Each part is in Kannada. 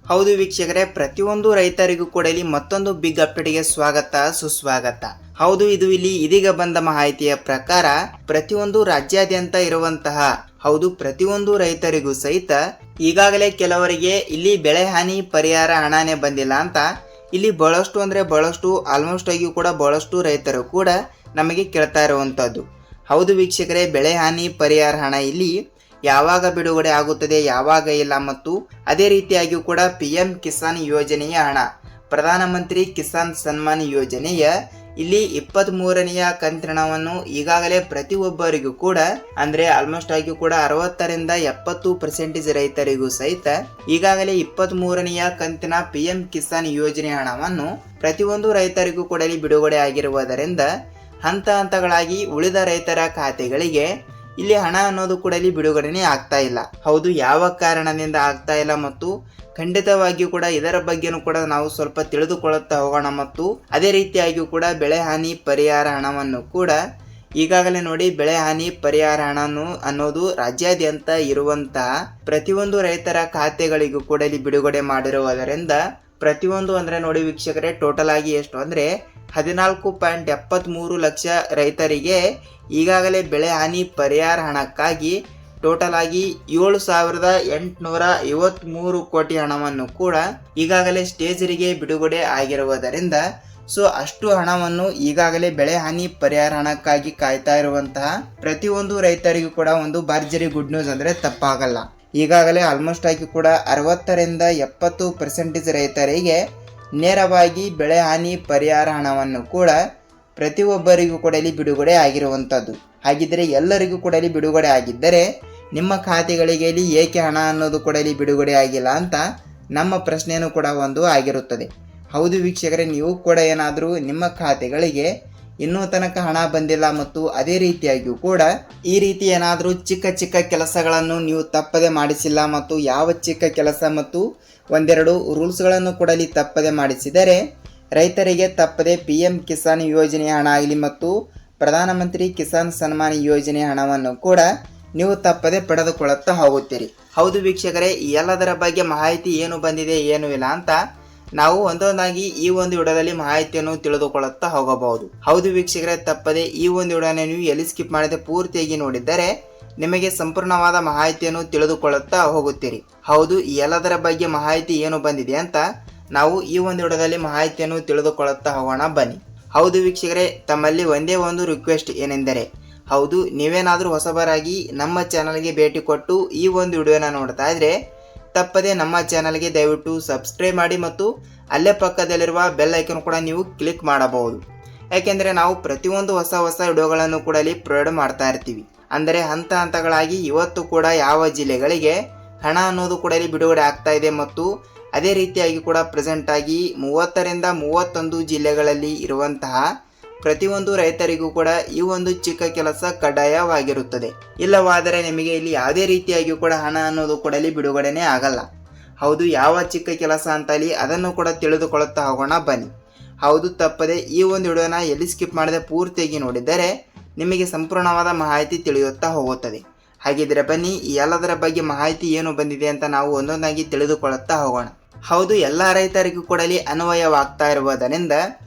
ಹೌದು ವೀಕ್ಷಕರೇ, ಪ್ರತಿಯೊಂದು ರೈತರಿಗೂ ಕೂಡ ಇಲ್ಲಿ ಮತ್ತೊಂದು ಬಿಗ್ ಅಪ್ಡೇಟ್ಗೆ ಸ್ವಾಗತ ಸುಸ್ವಾಗತ. ಹೌದು, ಇದು ಇಲ್ಲಿ ಇದೀಗ ಬಂದ ಮಾಹಿತಿಯ ಪ್ರಕಾರ ಪ್ರತಿಯೊಂದು ರಾಜ್ಯಾದ್ಯಂತ ಇರುವಂತಹ ಪ್ರತಿಯೊಂದು ರೈತರಿಗೂ ಸಹಿತ ಈಗಾಗಲೇ ಕೆಲವರಿಗೆ ಇಲ್ಲಿ ಬೆಳೆ ಹಾನಿ ಪರಿಹಾರ ಹಣನೇ ಬಂದಿಲ್ಲ ಅಂತ ಇಲ್ಲಿ ಬಹಳಷ್ಟು ಆಲ್ಮೋಸ್ಟ್ ಆಗಿ ಕೂಡ ಬಹಳಷ್ಟು ರೈತರು ಕೂಡ ನಮಗೆ ಕೇಳ್ತಾ ಇರುವಂತದ್ದು. ಹೌದು ವೀಕ್ಷಕರೇ, ಬೆಳೆ ಹಾನಿ ಪರಿಹಾರ ಹಣ ಇಲ್ಲಿ ಯಾವಾಗ ಬಿಡುಗಡೆ ಆಗುತ್ತದೆ, ಯಾವಾಗ ಇಲ್ಲ, ಮತ್ತು ಅದೇ ರೀತಿಯಾಗಿ ಕೂಡ PM ಕಿಸಾನ್ ಯೋಜನೆಯ ಹಣ, ಪ್ರಧಾನಮಂತ್ರಿ ಕಿಸಾನ್ ಸನ್ಮಾನ್ ಯೋಜನೆಯ ಇಲ್ಲಿ 23ನೆಯ ಕಂತಿನವನ್ನು ಈಗಾಗಲೇ ಪ್ರತಿಯೊಬ್ಬರಿಗೂ ಕೂಡ ಅಂದ್ರೆ ಆಲ್ಮೋಸ್ಟ್ ಆಗಿ ಕೂಡ 60ರಿಂದ 70% ರೈತರಿಗೂ ಸಹಿತ ಈಗಾಗಲೇ 23ನೆಯ ಕಂತಿನ PM ಕಿಸಾನ್ ಯೋಜನೆ ಹಣವನ್ನು ಪ್ರತಿಯೊಂದು ರೈತರಿಗೂ ಕೂಡ ಬಿಡುಗಡೆ ಆಗಿರುವುದರಿಂದ ಹಂತ ಹಂತಗಳಾಗಿ ಉಳಿದ ರೈತರ ಖಾತೆಗಳಿಗೆ ಇಲ್ಲಿ ಹಣ ಅನ್ನೋದು ಕೂಡ ಇಲ್ಲಿ ಬಿಡುಗಡೆನೇ ಆಗ್ತಾ ಇಲ್ಲ. ಹೌದು, ಯಾವ ಕಾರಣದಿಂದ ಆಗ್ತಾ ಇಲ್ಲ ಮತ್ತು ಖಂಡಿತವಾಗಿಯೂ ಕೂಡ ಇದರ ಬಗ್ಗೆನೂ ಕೂಡ ನಾವು ಸ್ವಲ್ಪ ತಿಳಿದುಕೊಳ್ಳುತ್ತಾ ಹೋಗೋಣ. ಮತ್ತು ಅದೇ ರೀತಿಯಾಗಿಯೂ ಕೂಡ ಬೆಳೆ ಹಾನಿ ಪರಿಹಾರ ಹಣವನ್ನು ಕೂಡ ಈಗಾಗಲೇ ನೋಡಿ, ಬೆಳೆ ಹಾನಿ ಪರಿಹಾರ ಹಣ ಅನ್ನೋದು ರಾಜ್ಯಾದ್ಯಂತ ಇರುವಂತಹ ಪ್ರತಿಯೊಂದು ರೈತರ ಖಾತೆಗಳಿಗೂ ಕೂಡ ಇಲ್ಲಿ ಬಿಡುಗಡೆ ಮಾಡಿರುವುದರಿಂದ ಪ್ರತಿಯೊಂದು ಅಂದ್ರೆ ನೋಡಿ ವೀಕ್ಷಕರೇ, ಟೋಟಲ್ ಆಗಿ ಎಷ್ಟು ಅಂದ್ರೆ 14.73 ಲಕ್ಷ ರೈತರಿಗೆ ಈಗಾಗಲೇ ಬೆಳೆ ಹಾನಿ ಪರಿಹಾರ ಹಣಕ್ಕಾಗಿ ಟೋಟಲ್ ಆಗಿ 7,853 ಕೋಟಿ ಹಣವನ್ನು ಕೂಡ ಈಗಾಗಲೇ ಸ್ಟೇಜರಿಗೆ ಬಿಡುಗಡೆ ಆಗಿರುವುದರಿಂದ ಅಷ್ಟು ಹಣವನ್ನು ಈಗಾಗಲೇ ಬೆಳೆ ಹಾನಿ ಪರಿಹಾರ ಹಣಕ್ಕಾಗಿ ಕಾಯ್ತಾ ಇರುವಂತಹ ಪ್ರತಿಯೊಂದು ರೈತರಿಗೂ ಕೂಡ ಒಂದು ಭರ್ಜರಿ ಗುಡ್ ನ್ಯೂಸ್ ಅಂದ್ರೆ ತಪ್ಪಾಗಲ್ಲ. ಈಗಾಗಲೇ ಆಲ್ಮೋಸ್ಟ್ ಆಗಿ ಕೂಡ 60ರಿಂದ 70% ರೈತರಿಗೆ ನೇರವಾಗಿ ಬೆಳೆ ಹಾನಿ ಪರಿಹಾರ ಹಣವನ್ನು ಕೂಡ ಪ್ರತಿಯೊಬ್ಬರಿಗೂ ಕೂಡ ಇಲ್ಲಿ ಬಿಡುಗಡೆ ಆಗಿರುವಂಥದ್ದು. ಹಾಗಿದ್ದರೆ ಎಲ್ಲರಿಗೂ ಕೂಡ ಇಲ್ಲಿ ಬಿಡುಗಡೆ ಆಗಿದ್ದರೆ ನಿಮ್ಮ ಖಾತೆಗಳಿಗೆ ಇಲ್ಲಿ ಏಕೆ ಹಣ ಅನ್ನೋದು ಕೂಡ ಇಲ್ಲಿ ಬಿಡುಗಡೆ ಆಗಿಲ್ಲ ಅಂತ ನಮ್ಮ ಪ್ರಶ್ನೆಯೂ ಕೂಡ ಒಂದು ಆಗಿರುತ್ತದೆ. ಹೌದು ವೀಕ್ಷಕರೇ, ನೀವು ಕೂಡ ಏನಾದರೂ ನಿಮ್ಮ ಖಾತೆಗಳಿಗೆ ಇನ್ನೂ ತನಕ ಹಣ ಬಂದಿಲ್ಲ ಮತ್ತು ಅದೇ ರೀತಿಯಾಗಿಯೂ ಕೂಡ ಈ ರೀತಿ ಏನಾದರೂ ಚಿಕ್ಕ ಕೆಲಸಗಳನ್ನು ನೀವು ತಪ್ಪದೆ ಮಾಡಿಸಿಲ್ಲ ಮತ್ತು ಯಾವ ಚಿಕ್ಕ ಕೆಲಸ ಮತ್ತು ಒಂದೆರಡು ರೂಲ್ಸ್ಗಳನ್ನು ಕೂಡ ಇಲ್ಲಿ ತಪ್ಪದೆ ಮಾಡಿಸಿದರೆ ರೈತರಿಗೆ ತಪ್ಪದೆ PM ಕಿಸಾನ್ ಯೋಜನೆಯ ಹಣ ಆಗಲಿ ಮತ್ತು ಪ್ರಧಾನಮಂತ್ರಿ ಕಿಸಾನ್ ಸನ್ಮಾನ್ ಯೋಜನೆಯ ಹಣವನ್ನು ಕೂಡ ನೀವು ತಪ್ಪದೆ ಪಡೆದುಕೊಳ್ಳುತ್ತಾ ಹೋಗುತ್ತೀರಿ. ಹೌದು ವೀಕ್ಷಕರೇ, ಈ ಎಲ್ಲದರ ಬಗ್ಗೆ ಮಾಹಿತಿ ಏನು ಬಂದಿದೆ ಏನು ಇಲ್ಲ ಅಂತ ನಾವು ಒಂದೊಂದಾಗಿ ಈ ಒಂದು ವಿಡಿಯೋದಲ್ಲಿ ಮಾಹಿತಿಯನ್ನು ತಿಳಿದುಕೊಳ್ಳುತ್ತಾ ಹೋಗಬಹುದು. ಹೌದು ವೀಕ್ಷಕರೇ, ತಪ್ಪದೆ ಈ ಒಂದು ವಿಡಿಯೋನ ನೀವು ಎಲ್ಲಿ ಸ್ಕಿಪ್ ಮಾಡದೆ ಪೂರ್ತಿಯಾಗಿ ನೋಡಿದ್ದರೆ ನಿಮಗೆ ಸಂಪೂರ್ಣವಾದ ಮಾಹಿತಿಯನ್ನು ತಿಳಿದುಕೊಳ್ಳುತ್ತಾ ಹೋಗುತ್ತೀರಿ. ಹೌದು, ಈ ಎಲ್ಲದರ ಬಗ್ಗೆ ಮಾಹಿತಿ ಏನು ಬಂದಿದೆ ಅಂತ ನಾವು ಈ ಒಂದು ವಿಡಿಯೋದಲ್ಲಿ ಮಾಹಿತಿಯನ್ನು ತಿಳಿದುಕೊಳ್ಳುತ್ತಾ ಹೋಗೋಣ, ಬನ್ನಿ. ಹೌದು ವೀಕ್ಷಕರೇ, ತಮ್ಮಲ್ಲಿ ಒಂದೇ ಒಂದು ರಿಕ್ವೆಸ್ಟ್ ಏನೆಂದರೆ, ಹೌದು ನೀವೇನಾದರೂ ಹೊಸಬರಾಗಿ ನಮ್ಮ ಚಾನಲ್ಗೆ ಭೇಟಿ ಕೊಟ್ಟು ಈ ಒಂದು ವಿಡಿಯೋನ ನೋಡ್ತಾ ಇದ್ರೆ ತಪ್ಪದೆ ನಮ್ಮ ಚಾನಲ್ಗೆ ದಯವಿಟ್ಟು ಸಬ್ಸ್ಕ್ರೈಬ್ ಮಾಡಿ ಮತ್ತು ಅಲ್ಲೇ ಪಕ್ಕದಲ್ಲಿರುವ ಬೆಲ್ ಐಕನ್ ಕೂಡ ನೀವು ಕ್ಲಿಕ್ ಮಾಡಬಹುದು. ಯಾಕೆಂದರೆ ನಾವು ಪ್ರತಿಯೊಂದು ಹೊಸ ವಿಡಿಯೋಗಳನ್ನು ಕೂಡ ಇಲ್ಲಿ ಪ್ರೊವೈಡ್ ಮಾಡ್ತಾ ಇರ್ತೀವಿ. ಅಂದರೆ ಹಂತ ಹಂತಗಳಾಗಿ ಇವತ್ತು ಕೂಡ ಯಾವ ಜಿಲ್ಲೆಗಳಿಗೆ ಹಣ ಅನ್ನೋದು ಕೂಡ ಇಲ್ಲಿ ಬಿಡುಗಡೆ ಆಗ್ತಾ ಇದೆ ಮತ್ತು ಅದೇ ರೀತಿಯಾಗಿ ಕೂಡ ಪ್ರೆಸೆಂಟ್ ಆಗಿ 30ರಿಂದ 31 ಜಿಲ್ಲೆಗಳಲ್ಲಿ ಇರುವಂತಹ ಪ್ರತಿಯೊಂದು ರೈತರಿಗೂ ಕೂಡ ಈ ಒಂದು ಚಿಕ್ಕ ಕೆಲಸ ಕಡ್ಡಾಯವಾಗಿರುತ್ತದೆ. ಇಲ್ಲವಾದರೆ ನಿಮಗೆ ಇಲ್ಲಿ ಯಾವುದೇ ರೀತಿಯಾಗಿ ಕೂಡ ಹಣ ಅನ್ನೋದು ಕೂಡ ಇಲ್ಲಿ ಬಿಡುಗಡೆನೇ ಆಗಲ್ಲ. ಹೌದು, ಯಾವ ಚಿಕ್ಕ ಕೆಲಸ ಅಂತ ಅಲ್ಲಿ ಅದನ್ನು ಕೂಡ ತಿಳಿದುಕೊಳ್ಳುತ್ತಾ ಹೋಗೋಣ, ಬನ್ನಿ. ಹೌದು, ತಪ್ಪದೆ ಈ ಒಂದು ವಿಡಿಯೋನ ಎಲ್ಲಿ ಸ್ಕಿಪ್ ಮಾಡದೆ ಪೂರ್ತಿಯಾಗಿ ನೋಡಿದರೆ ನಿಮಗೆ ಸಂಪೂರ್ಣವಾದ ಮಾಹಿತಿ ತಿಳಿಯುತ್ತಾ ಹೋಗುತ್ತದೆ. ಹಾಗಿದ್ರೆ ಬನ್ನಿ, ಈ ಎಲ್ಲದರ ಬಗ್ಗೆ ಮಾಹಿತಿ ಏನು ಬಂದಿದೆ ಅಂತ ನಾವು ಒಂದೊಂದಾಗಿ ತಿಳಿದುಕೊಳ್ಳುತ್ತಾ ಹೋಗೋಣ. ಹೌದು, ಎಲ್ಲ ರೈತರಿಗೂ ಕೂಡ ಇಲ್ಲಿ ಅನ್ವಯವಾಗ್ತಾ ಇರುವುದರಿಂದ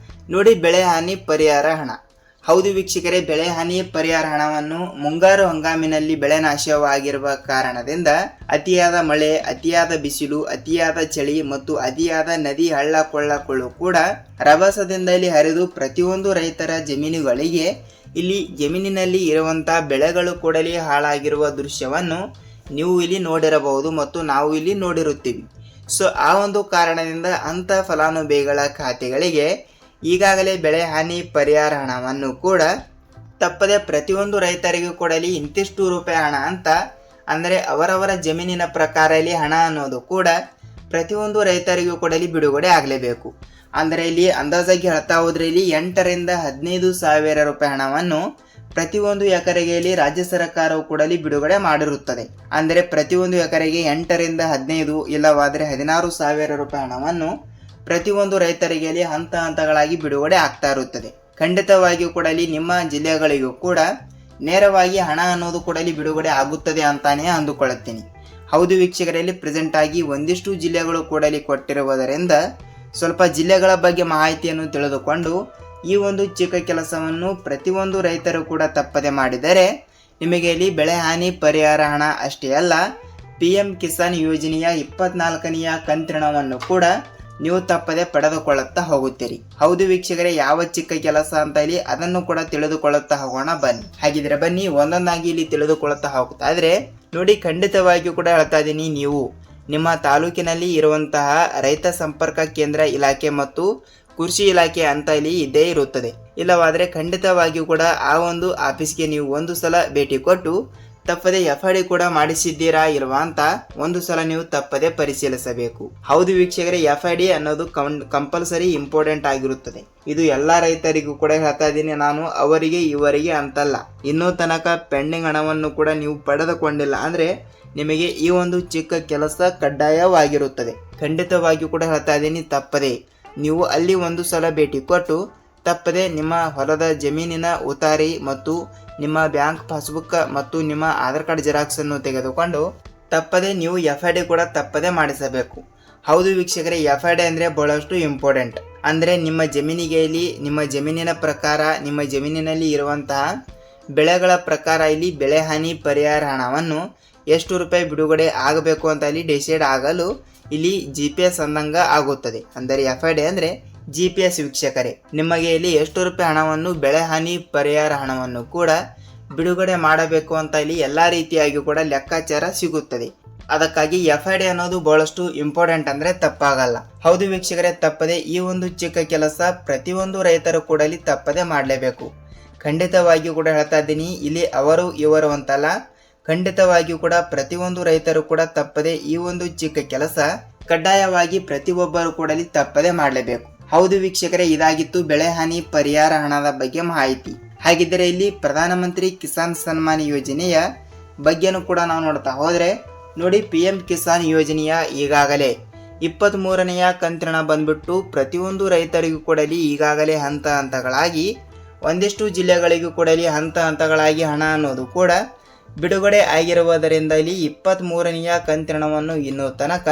ನೋಡಿ, ಬೆಳೆ ಹಾನಿ ಪರಿಹಾರ ಹಣ. ಹೌದು ವೀಕ್ಷಕರೇ, ಬೆಳೆ ಹಾನಿ ಪರಿಹಾರ ಹಣವನ್ನು ಮುಂಗಾರು ಹಂಗಾಮಿನಲ್ಲಿ ಬೆಳೆ ನಾಶವಾಗಿರುವ ಕಾರಣದಿಂದ ಅತಿಯಾದ ಮಳೆ, ಅತಿಯಾದ ಬಿಸಿಲು, ಅತಿಯಾದ ಚಳಿ ಮತ್ತು ಅತಿಯಾದ ನದಿ ಹಳ್ಳ ಕೊಳ್ಳಗಳು ಕೂಡ ರಭಸದಿಂದ ಇಲ್ಲಿ ಹರಿದು ಪ್ರತಿಯೊಂದು ರೈತರ ಜಮೀನುಗಳಿಗೆ ಇಲ್ಲಿ ಜಮೀನಿನಲ್ಲಿ ಇರುವಂತಹ ಬೆಳೆಗಳು ಕೂಡ ಇಲ್ಲಿ ಹಾಳಾಗಿರುವ ದೃಶ್ಯವನ್ನು ನೀವು ಇಲ್ಲಿ ನೋಡಿರಬಹುದು ಮತ್ತು ನಾವು ಇಲ್ಲಿ ನೋಡಿರುತ್ತೀವಿ. ಆ ಒಂದು ಕಾರಣದಿಂದ ಅಂಥ ಫಲಾನುಭವಿಗಳ ಖಾತೆಗಳಿಗೆ ಈಗಾಗಲೇ ಬೆಳೆ ಹಾನಿ ಪರಿಹಾರ ಹಣವನ್ನು ಕೂಡ ತಪ್ಪದೆ ಪ್ರತಿಯೊಂದು ರೈತರಿಗೂ ಕೂಡ ಇಲ್ಲಿ ಇಂತಿಷ್ಟು ರೂಪಾಯಿ ಹಣ ಅಂತ ಅಂದರೆ ಅವರವರ ಜಮೀನಿನ ಪ್ರಕಾರ ಇಲ್ಲಿ ಹಣ ಅನ್ನೋದು ಕೂಡ ಪ್ರತಿಯೊಂದು ರೈತರಿಗೂ ಕೂಡ ಇಲ್ಲಿ ಬಿಡುಗಡೆ ಆಗಲೇಬೇಕು. ಅಂದರೆ ಇಲ್ಲಿ ಅಂದಾಜಾಗಿ ಹೇಳ್ತಾ ಹೋದ್ರೆ ಇಲ್ಲಿ 8ರಿಂದ 15 ಸಾವಿರ ರೂಪಾಯಿ ಹಣವನ್ನು ಪ್ರತಿಯೊಂದು ಎಕರೆಗೆ ಇಲ್ಲಿ ರಾಜ್ಯ ಸರ್ಕಾರವು ಕೂಡ ಇಲ್ಲಿ ಬಿಡುಗಡೆ ಮಾಡಿರುತ್ತದೆ. ಅಂದರೆ ಪ್ರತಿಯೊಂದು ಎಕರೆಗೆ 8ರಿಂದ 15 ಇಲ್ಲವಾದರೆ 16 ಸಾವಿರ ರೂಪಾಯಿ ಹಣವನ್ನು ಪ್ರತಿಯೊಂದು ರೈತರಿಗೆ ಇಲ್ಲಿ ಹಂತ ಹಂತಗಳಾಗಿ ಬಿಡುಗಡೆ ಆಗ್ತಾ ಇರುತ್ತದೆ. ಖಂಡಿತವಾಗಿಯೂ ಕೂಡ ಇಲ್ಲಿ ನಿಮ್ಮ ಜಿಲ್ಲೆಗಳಿಗೂ ಕೂಡ ನೇರವಾಗಿ ಹಣ ಅನ್ನೋದು ಕೂಡ ಇಲ್ಲಿ ಬಿಡುಗಡೆ ಆಗುತ್ತದೆ ಅಂತಾನೆ ಅಂದುಕೊಳ್ಳುತ್ತೀನಿ. ಹೌದು ವೀಕ್ಷಕರಲ್ಲಿ ಪ್ರೆಸೆಂಟ್ ಆಗಿ ಒಂದಿಷ್ಟು ಜಿಲ್ಲೆಗಳು ಕೂಡ ಇಲ್ಲಿ ಕೊಟ್ಟಿರುವುದರಿಂದ ಸ್ವಲ್ಪ ಜಿಲ್ಲೆಗಳ ಬಗ್ಗೆ ಮಾಹಿತಿಯನ್ನು ತಿಳಿದುಕೊಂಡು ಈ ಒಂದು ಚಿಕ್ಕ ಕೆಲಸವನ್ನು ಪ್ರತಿಯೊಂದು ರೈತರು ಕೂಡ ತಪ್ಪದೆ ಮಾಡಿದರೆ ನಿಮಗೆ ಇಲ್ಲಿ ಬೆಳೆ ಹಾನಿ ಪರಿಹಾರ ಹಣ ಅಷ್ಟೇ ಅಲ್ಲ PM ಕಿಸಾನ್ ಯೋಜನೆಯ 24ನೆಯ ಕಂತಿನವನ್ನು ಕೂಡ ನೀವು ತಪ್ಪದೆ ಪಡೆದುಕೊಳ್ಳುತ್ತಾ ಹೋಗುತ್ತೀರಿ. ಹೌದು ವೀಕ್ಷಕರೇ, ಯಾವ ಚಿಕ್ಕ ಕೆಲಸ ಅಂತ ಇಲ್ಲಿ ಅದನ್ನು ಕೂಡ ತಿಳಿದುಕೊಳ್ಳುತ್ತಾ ಹೋಗೋಣ ಬನ್ನಿ. ಹಾಗಿದ್ರೆ ಬನ್ನಿ ಒಂದೊಂದಾಗಿ ಇಲ್ಲಿ ತಿಳಿದುಕೊಳ್ಳುತ್ತಾ ಹೋಗ್ತಾ ಇದ್ರೆ ನೋಡಿ, ಖಂಡಿತವಾಗಿಯೂ ಕೂಡ ಹೇಳ್ತಾ ಇದ್ದೀನಿ, ನೀವು ನಿಮ್ಮ ತಾಲೂಕಿನಲ್ಲಿ ಇರುವಂತಹ ರೈತ ಸಂಪರ್ಕ ಕೇಂದ್ರ ಇಲಾಖೆ ಮತ್ತು ಕೃಷಿ ಇಲಾಖೆ ಅಂತ ಇಲ್ಲಿ ಇದ್ದೇ ಇರುತ್ತದೆ. ಇಲ್ಲವಾದರೆ ಖಂಡಿತವಾಗಿಯೂ ಕೂಡ ಆ ಒಂದು ಆಫೀಸ್ಗೆ ನೀವು ಒಂದು ಸಲ ಭೇಟಿ ಕೊಟ್ಟು ತಪ್ಪದೆ FID ಕೂಡ ಮಾಡಿಸಿದ್ದೀರಾ ಇಲ್ವಾ ಅಂತ ಒಂದು ಸಲ ನೀವು ತಪ್ಪದೆ ಪರಿಶೀಲಿಸಬೇಕು. ಹೌದು ವೀಕ್ಷಕರೇ, FID ಅನ್ನೋದು ಕಂಪಲ್ಸರಿ ಇಂಪಾರ್ಟೆಂಟ್ ಆಗಿರುತ್ತದೆ. ಇದು ಎಲ್ಲಾ ರೈತರಿಗೂ ಕೂಡ ಹೇಳ್ತಾ ಇದ್ದೀನಿ ನಾನು, ಅವರಿಗೆ ಇವರಿಗೆ ಅಂತಲ್ಲ. ಇನ್ನೂ ತನಕ ಪೆಂಡಿಂಗ್ ಹಣವನ್ನು ಕೂಡ ನೀವು ಪಡೆದುಕೊಂಡಿಲ್ಲ ಅಂದ್ರೆ ನಿಮಗೆ ಈ ಒಂದು ಚಿಕ್ಕ ಕೆಲಸ ಕಡ್ಡಾಯವಾಗಿರುತ್ತದೆ. ಖಂಡಿತವಾಗಿಯೂ ಕೂಡ ಹೇಳ್ತಾ ಇದ್ದೀನಿ, ತಪ್ಪದೆ ನೀವು ಅಲ್ಲಿ ಒಂದು ಸಲ ಭೇಟಿ ಕೊಟ್ಟು ತಪ್ಪದೆ ನಿಮ್ಮ ಹೊಲದ ಜಮೀನಿನ ಉತಾರಿ ಮತ್ತು ನಿಮ್ಮ ಬ್ಯಾಂಕ್ ಪಾಸ್ಬುಕ್ ಮತ್ತು ನಿಮ್ಮ ಆಧಾರ್ ಕಾರ್ಡ್ ಜೆರಾಕ್ಸ್ ಅನ್ನು ತೆಗೆದುಕೊಂಡು ತಪ್ಪದೆ ನೀವು FID ಕೂಡ ತಪ್ಪದೆ ಮಾಡಿಸಬೇಕು. ಹೌದು ವೀಕ್ಷಕರೇ, FID ಅಂದರೆ ಬಹಳಷ್ಟು ಇಂಪಾರ್ಟೆಂಟ್. ಅಂದರೆ ನಿಮ್ಮ ಜಮೀನಿಗೆ ಇಲ್ಲಿ ನಿಮ್ಮ ಜಮೀನಿನ ಪ್ರಕಾರ ನಿಮ್ಮ ಜಮೀನಿನಲ್ಲಿ ಇರುವಂತಹ ಬೆಳೆಗಳ ಪ್ರಕಾರ ಇಲ್ಲಿ ಬೆಳೆ ಹಾನಿ ಪರಿಹಾರ ಹಣವನ್ನು ಎಷ್ಟು ರೂಪಾಯಿ ಬಿಡುಗಡೆ ಆಗಬೇಕು ಅಂತ ಇಲ್ಲಿ ಡಿಸೈಡ್ ಆಗಲು ಇಲ್ಲಿ GPS ಅಂದಂಗ ಆಗುತ್ತದೆ. ಅಂದರೆ FID ಅಂದರೆ GPS ವೀಕ್ಷಕರೇ, ನಿಮಗೆ ಇಲ್ಲಿ ಎಷ್ಟು ರೂಪಾಯಿ ಹಣವನ್ನು ಬೆಳೆ ಹಾನಿ ಪರಿಹಾರ ಹಣವನ್ನು ಕೂಡ ಬಿಡುಗಡೆ ಮಾಡಬೇಕು ಅಂತ ಇಲ್ಲಿ ಎಲ್ಲಾ ರೀತಿಯಾಗಿ ಕೂಡ ಲೆಕ್ಕಾಚಾರ ಸಿಗುತ್ತದೆ. ಅದಕ್ಕಾಗಿ FID ಅನ್ನೋದು ಬಹಳಷ್ಟು ಇಂಪಾರ್ಟೆಂಟ್ ಅಂದ್ರೆ ತಪ್ಪಾಗಲ್ಲ. ಹೌದು ವೀಕ್ಷಕರೇ, ತಪ್ಪದೆ ಈ ಒಂದು ಚಿಕ್ಕ ಕೆಲಸ ಪ್ರತಿಯೊಂದು ರೈತರು ಕೂಡ ಇಲ್ಲಿ ತಪ್ಪದೆ ಮಾಡಲೇಬೇಕು. ಖಂಡಿತವಾಗಿಯೂ ಕೂಡ ಹೇಳ್ತಾ ಇದ್ದೀನಿ, ಇಲ್ಲಿ ಅವರು ಇವರು ಅಂತಲ್ಲ, ಖಂಡಿತವಾಗಿಯೂ ಕೂಡ ಪ್ರತಿಯೊಂದು ರೈತರು ಕೂಡ ತಪ್ಪದೆ ಈ ಒಂದು ಚಿಕ್ಕ ಕೆಲಸ ಕಡ್ಡಾಯವಾಗಿ ಪ್ರತಿಯೊಬ್ಬರು ಕೂಡ ಇಲ್ಲಿ ತಪ್ಪದೆ ಮಾಡಲೇಬೇಕು. ಹೌದು ವೀಕ್ಷಕರೇ, ಇದಾಗಿತ್ತು ಬೆಳೆ ಹಾನಿ ಪರಿಹಾರ ಹಣದ ಬಗ್ಗೆ ಮಾಹಿತಿ. ಹಾಗಿದ್ದರೆ ಇಲ್ಲಿ ಪ್ರಧಾನಮಂತ್ರಿ ಕಿಸಾನ್ ಸನ್ಮಾನ್ ಯೋಜನೆಯ ಬಗ್ಗೆನೂ ಕೂಡ ನಾವು ನೋಡ್ತಾ ಹೋದ್ರೆ ನೋಡಿ, PM ಕಿಸಾನ್ ಯೋಜನೆಯ ಈಗಾಗಲೇ 23ನೆಯ ಕಂತಿನ ಬಂದ್ಬಿಟ್ಟು ಪ್ರತಿಯೊಂದು ರೈತರಿಗೂ ಕೂಡ ಈಗಾಗಲೇ ಹಂತ ಹಂತಗಳಾಗಿ ಒಂದಿಷ್ಟು ಜಿಲ್ಲೆಗಳಿಗೂ ಕೂಡ ಹಂತ ಹಂತಗಳಾಗಿ ಹಣ ಅನ್ನೋದು ಕೂಡ ಬಿಡುಗಡೆ ಆಗಿರುವುದರಿಂದ ಇಲ್ಲಿ 23ನೆಯ ಕಂತಿನವನ್ನು ಇನ್ನೂ ತನಕ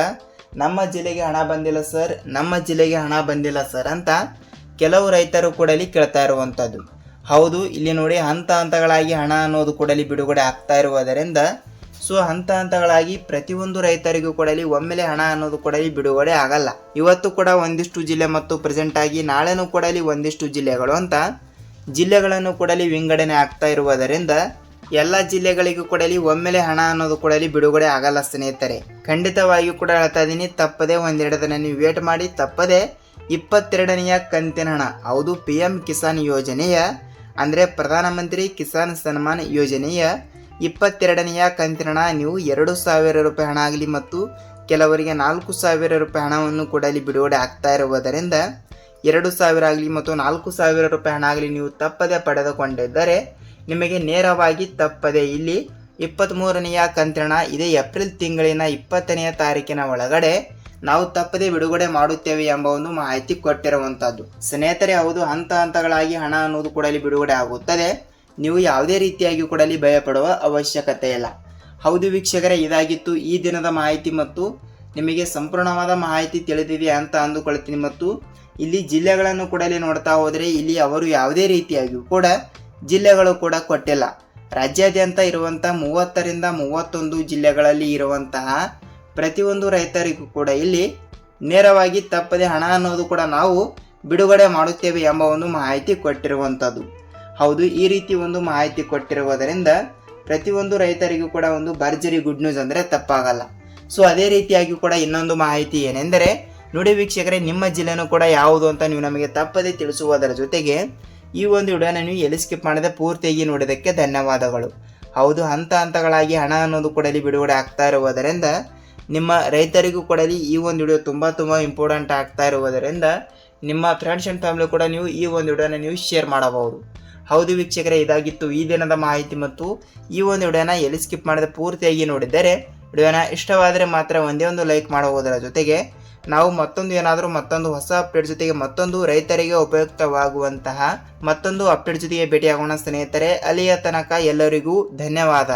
ನಮ್ಮ ಜಿಲ್ಲೆಗೆ ಹಣ ಬಂದಿಲ್ಲ ಸರ್, ನಮ್ಮ ಜಿಲ್ಲೆಗೆ ಹಣ ಬಂದಿಲ್ಲ ಸರ್ ಅಂತ ಕೆಲವು ರೈತರು ಕೂಡ ಕೇಳ್ತಾ ಇರುವಂಥದ್ದು. ಹೌದು, ಇಲ್ಲಿ ನೋಡಿ ಹಂತ ಹಂತಗಳಾಗಿ ಹಣ ಅನ್ನೋದು ಕೂಡ ಬಿಡುಗಡೆ ಆಗ್ತಾ ಇರುವುದರಿಂದ ಹಂತ ಹಂತಗಳಾಗಿ ಪ್ರತಿಯೊಂದು ರೈತರಿಗೂ ಕೂಡ ಒಮ್ಮೆಲೆ ಹಣ ಅನ್ನೋದು ಕೂಡ ಬಿಡುಗಡೆ ಆಗಲ್ಲ. ಇವತ್ತು ಕೂಡ ಒಂದಿಷ್ಟು ಜಿಲ್ಲೆ ಮತ್ತು ಪ್ರೆಸೆಂಟ್ ಆಗಿ ನಾಳೆನೂ ಕೂಡ ಒಂದಿಷ್ಟು ಜಿಲ್ಲೆಗಳು ಅಂತ ಜಿಲ್ಲೆಗಳನ್ನು ಕೂಡ ವಿಂಗಡಣೆ ಆಗ್ತಾ ಇರುವುದರಿಂದ ಎಲ್ಲ ಜಿಲ್ಲೆಗಳಿಗೂ ಕೂಡ ಒಮ್ಮೆಲೆ ಹಣ ಅನ್ನೋದು ಕೂಡ ಬಿಡುಗಡೆ ಆಗಲ್ಲ ಸ್ನೇಹಿತರೆ. ಖಂಡಿತವಾಗಿಯೂ ಕೂಡ ಹೇಳ್ತಾ ಇದ್ದೀನಿ, ತಪ್ಪದೆ ಒಂದೆರಡು ದಿನ ನೀವು ವೇಟ್ ಮಾಡಿ. ತಪ್ಪದೆ 22ನೆಯ ಕಂತಿನ ಹಣ, ಹೌದು PM ಕಿಸಾನ್ ಯೋಜನೆಯ ಅಂದರೆ ಪ್ರಧಾನಮಂತ್ರಿ ಕಿಸಾನ್ ಸನ್ಮಾನ್ ಯೋಜನೆಯ 22ನೆಯ ಕಂತಿನ ಹಣ ನೀವು 2,000 ರೂಪಾಯಿ ಹಣ ಆಗಲಿ ಮತ್ತು ಕೆಲವರಿಗೆ 4,000 ರೂಪಾಯಿ ಹಣವನ್ನು ಕೂಡ ಬಿಡುಗಡೆ ಆಗ್ತಾ ಇರುವುದರಿಂದ 2,000 ಆಗಲಿ ಮತ್ತು 4,000 ರೂಪಾಯಿ ಹಣ ಆಗಲಿ ನೀವು ತಪ್ಪದೆ ಪಡೆದುಕೊಂಡಿದ್ದರೆ ನಿಮಗೆ ನೇರವಾಗಿ ತಪ್ಪದೆ ಇಲ್ಲಿ 23ನೆಯ ಕಂತಿನ ಇದೇ ಏಪ್ರಿಲ್ ತಿಂಗಳಿನ 20ನೆಯ ತಾರೀಕಿನ ಒಳಗಡೆ ನಾವು ತಪ್ಪದೆ ಬಿಡುಗಡೆ ಮಾಡುತ್ತೇವೆ ಎಂಬ ಒಂದು ಮಾಹಿತಿ ಕೊಟ್ಟಿರುವಂತದ್ದು ಸ್ನೇಹಿತರೆ. ಹೌದು, ಹಂತ ಹಂತಗಳಾಗಿ ಹಣ ಅನ್ನೋದು ಕೂಡ ಬಿಡುಗಡೆ ಆಗುತ್ತದೆ. ನೀವು ಯಾವುದೇ ರೀತಿಯಾಗಿ ಕೂಡ ಭಯಪಡುವ ಅವಶ್ಯಕತೆ ಇಲ್ಲ. ಹೌದು ವೀಕ್ಷಕರೇ, ಇದಾಗಿತ್ತು ಈ ದಿನದ ಮಾಹಿತಿ ಮತ್ತು ನಿಮಗೆ ಸಂಪೂರ್ಣವಾದ ಮಾಹಿತಿ ತಿಳಿದಿದೆ ಅಂತ ಅಂದುಕೊಳ್ತೀನಿ. ಮತ್ತು ಇಲ್ಲಿ ಜಿಲ್ಲೆಗಳನ್ನು ಕೂಡ ನೋಡ್ತಾ ಹೋದರೆ ಇಲ್ಲಿ ಅವರು ಯಾವುದೇ ರೀತಿಯಾಗಿಯೂ ಕೂಡ ಜಿಲ್ಲೆಗಳು ಕೂಡ ಕೊಟ್ಟಿಲ್ಲ. ರಾಜ್ಯಾದ್ಯಂತ ಇರುವಂತಹ 30ರಿಂದ 31 ಜಿಲ್ಲೆಗಳಲ್ಲಿ ಇರುವಂತಹ ಪ್ರತಿಯೊಂದು ರೈತರಿಗೂ ಕೂಡ ಇಲ್ಲಿ ನೇರವಾಗಿ ತಪ್ಪದೆ ಹಣ ಅನ್ನೋದು ಕೂಡ ನಾವು ಬಿಡುಗಡೆ ಮಾಡುತ್ತೇವೆ ಎಂಬ ಒಂದು ಮಾಹಿತಿ ಕೊಟ್ಟಿರುವಂಥದ್ದು. ಹೌದು, ಈ ರೀತಿ ಒಂದು ಮಾಹಿತಿ ಕೊಟ್ಟಿರುವುದರಿಂದ ಪ್ರತಿಯೊಂದು ರೈತರಿಗೂ ಕೂಡ ಒಂದು ಭರ್ಜರಿ ಗುಡ್ ನ್ಯೂಸ್ ಅಂದರೆ ತಪ್ಪಾಗಲ್ಲ. ಅದೇ ರೀತಿಯಾಗಿ ಕೂಡ ಇನ್ನೊಂದು ಮಾಹಿತಿ ಏನೆಂದರೆ ನೋಡಿ ವೀಕ್ಷಕರೇ, ನಿಮ್ಮ ಜಿಲ್ಲೆನೂ ಕೂಡ ಯಾವುದು ಅಂತ ನೀವು ನಮಗೆ ತಪ್ಪದೆ ತಿಳಿಸುವುದರ ಜೊತೆಗೆ ಈ ಒಂದು ವಿಡಿಯೋನ ನೀವು ಎಲ್ಲಿ ಸ್ಕಿಪ್ ಮಾಡದೆ ಪೂರ್ತಿಯಾಗಿ ನೋಡಿದ್ದಕ್ಕೆ ಧನ್ಯವಾದಗಳು. ಹೌದು, ಹಂತ ಹಂತಗಳಾಗಿ ಹಣ ಅನ್ನೋದು ಕೂಡ ಬಿಡುಗಡೆ ಆಗ್ತಾ ಇರುವುದರಿಂದ ನಿಮ್ಮ ರೈತರಿಗೂ ಕೂಡ ಈ ಒಂದು ವಿಡಿಯೋ ತುಂಬ ಇಂಪಾರ್ಟೆಂಟ್ ಆಗ್ತಾ ಇರುವುದರಿಂದ ನಿಮ್ಮ ಫ್ರೆಂಡ್ಸ್ ಆ್ಯಂಡ್ ಫ್ಯಾಮಿಲಿ ಕೂಡ ನೀವು ಈ ಒಂದು ವಿಡಿಯೋನ ನೀವು ಶೇರ್ ಮಾಡಬಹುದು. ಹೌದು ವೀಕ್ಷಕರೇ, ಇದಾಗಿತ್ತು ಈ ದಿನದ ಮಾಹಿತಿ ಮತ್ತು ಈ ಒಂದು ವಿಡಿಯೋನ ಎಲ್ಲಿ ಸ್ಕಿಪ್ ಮಾಡದೆ ಪೂರ್ತಿಯಾಗಿ ನೋಡಿದ್ದರೆ ವಿಡಿಯೋನ ಇಷ್ಟವಾದರೆ ಮಾತ್ರ ಒಂದೇ ಒಂದು ಲೈಕ್ ಮಾಡುವುದರ ಜೊತೆಗೆ ನಾವು ಮತ್ತೊಂದು ಹೊಸ ಅಪ್ಡೇಟ್ ಜೊತೆಗೆ ಮತ್ತೊಂದು ರೈತರಿಗೆ ಉಪಯುಕ್ತವಾಗುವಂತಹ ಮತ್ತೊಂದು ಅಪ್ಡೇಟ್ ಜೊತೆಗೆ ಭೇಟಿಯಾಗೋಣ ಸ್ನೇಹಿತರೆ. ಅಲ್ಲಿಯ ತನಕ ಎಲ್ಲರಿಗೂ ಧನ್ಯವಾದ.